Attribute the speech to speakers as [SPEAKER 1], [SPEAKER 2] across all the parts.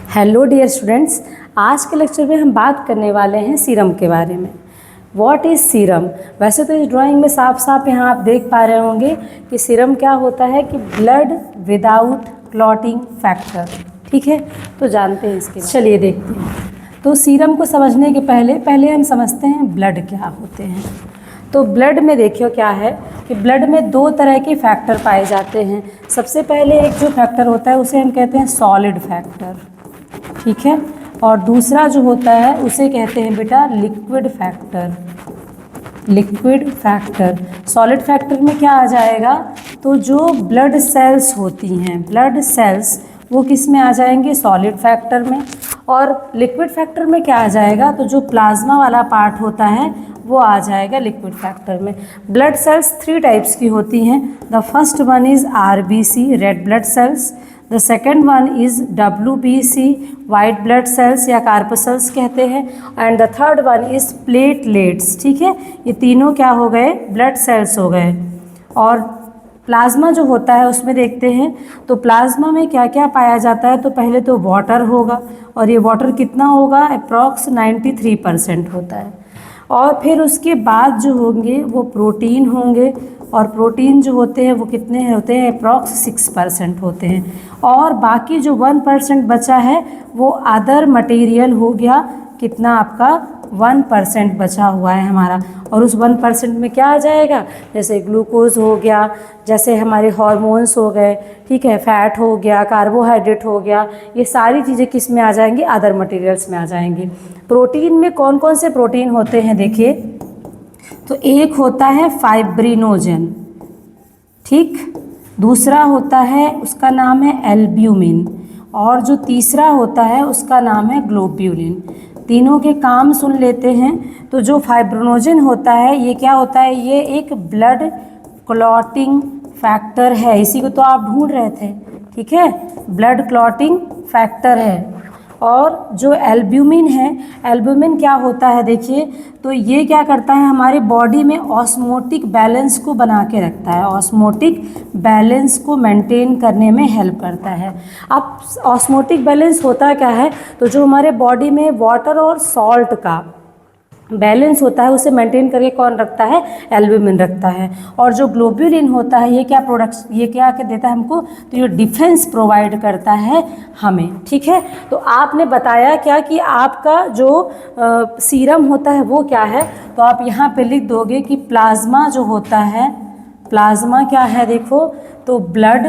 [SPEAKER 1] Hello dear students, आज के lecture में हम बात करने वाले हैं सीरम के बारे में। What is serum? वैसे तो इस ड्राइंग में साफ साफ यहाँ आप देख पा रहे होंगे कि सीरम क्या होता है कि ब्लड विदाउट क्लॉटिंग फैक्टर। ठीक है, तो जानते हैं इसके। चलिए देखते हैं। तो सीरम को समझने के पहले हम समझते हैं ब्लड क्या होते हैं। तो ब्लड में देखियो क्या है कि ब्लड में दो तरह के फैक्टर पाए जाते हैं। सबसे पहले एक जो फैक्टर होता है उसे हम कहते हैं सॉलिड फैक्टर, ठीक है, और दूसरा जो होता है उसे कहते हैं बेटा liquid factor. Liquid factor, solid factor में क्या आ जाएगा, तो जो ब्लड सेल्स होती हैं, ब्लड सेल्स वो किस में आ जाएंगे, सॉलिड फैक्टर में। और लिक्विड फैक्टर में क्या आ जाएगा, तो जो प्लाज्मा वाला पार्ट होता है वो आ जाएगा लिक्विड फैक्टर में। ब्लड सेल्स 3 टाइप्स की होती हैं। The first one is RBC, red blood cells. The second one is WBC, white blood cells या कार्पसल्स कहते हैं। And the third one is platelets. ठीक है, ये तीनों क्या हो गए, ब्लड सेल्स हो गए। और प्लाज्मा जो होता है उसमें देखते हैं, तो प्लाज्मा में क्या क्या पाया जाता है। तो पहले तो वाटर होगा, और ये वाटर कितना होगा, अप्रॉक्स 93% होता है। और फिर उसके बाद जो होंगे वो प्रोटीन होंगे, और प्रोटीन जो होते हैं वो कितने होते हैं, अप्रॉक्स 6% होते हैं। और बाकी जो 1% बचा है वो अदर मटेरियल हो गया, कितना आपका 1% बचा हुआ है हमारा। और उस 1% में क्या आ जाएगा, जैसे ग्लूकोज हो गया, जैसे हमारे हार्मोन्स हो गए, ठीक है, फैट हो गया, कार्बोहाइड्रेट हो गया, ये सारी चीज़ें किस में आ जाएंगी, अदर मटेरियल्स में आ जाएंगी। प्रोटीन में कौन कौन से प्रोटीन होते हैं देखिए, तो एक होता है फाइब्रिनोजन, ठीक, दूसरा होता है उसका नाम है एल्ब्यूमिन, और जो तीसरा होता है उसका नाम है ग्लोब्यूलिन। तीनों के काम सुन लेते हैं। तो जो फाइब्रिनोजन होता है ये क्या होता है, ये एक ब्लड क्लॉटिंग फैक्टर है, इसी को तो आप ढूंढ रहे थे, ठीक है, ब्लड क्लॉटिंग फैक्टर है। और जो एल्ब्यूमिन है, एल्ब्यूमिन क्या होता है देखिए, तो ये क्या करता है, हमारे बॉडी में ऑस्मोटिक बैलेंस को बना के रखता है, ऑस्मोटिक बैलेंस को मेंटेन करने में हेल्प करता है। अब ऑस्मोटिक बैलेंस होता क्या है, तो जो हमारे बॉडी में वाटर और सॉल्ट का बैलेंस होता है उसे मेंटेन करके कौन रखता है, एल्ब्यूमिन रखता है। और जो ग्लोब्यूलिन होता है ये क्या ये क्या देता है हमको, तो ये डिफेंस प्रोवाइड करता है हमें, ठीक है। तो आपने बताया क्या कि आपका जो सीरम होता है वो क्या है, तो आप यहाँ पे लिख दोगे कि प्लाज्मा जो होता है, प्लाज्मा क्या है देखो, तो ब्लड,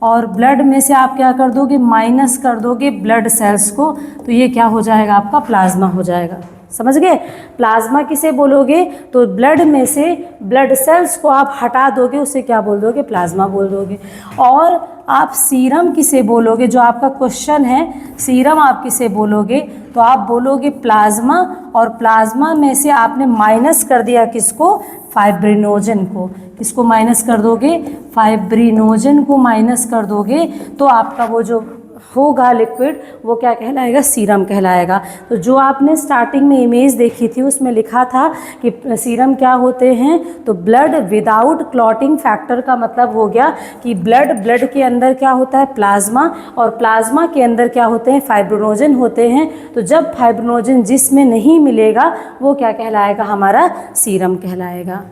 [SPEAKER 1] और ब्लड में से आप क्या कर दोगे, माइनस कर दोगे ब्लड सेल्स को, तो ये क्या हो जाएगा, आपका प्लाज्मा हो जाएगा। समझ गए, प्लाज्मा किसे बोलोगे, तो ब्लड में से ब्लड सेल्स को आप हटा दोगे, उसे क्या बोल दोगे, प्लाज्मा बोल दोगे। और आप सीरम किसे बोलोगे, जो आपका क्वेश्चन है, सीरम आप किसे बोलोगे, तो आप बोलोगे प्लाज्मा, और प्लाज्मा में से आपने माइनस कर दिया किसको, फाइब्रिनोजन को। किसको माइनस कर दोगे, फाइब्रिनोजन को माइनस कर दोगे, तो आपका वो जो होगा लिक्विड वो क्या कहलाएगा, सीरम कहलाएगा। तो जो आपने स्टार्टिंग में इमेज देखी थी उसमें लिखा था कि सीरम क्या होते हैं, तो ब्लड विदाउट क्लॉटिंग फैक्टर का मतलब हो गया कि ब्लड के अंदर क्या होता है, प्लाज्मा, और प्लाज्मा के अंदर क्या होते हैं, फाइब्रिनोजन होते हैं। तो जब फाइब्रिनोजन जिसमें नहीं मिलेगा वो क्या कहलाएगा, हमारा सीरम कहलाएगा।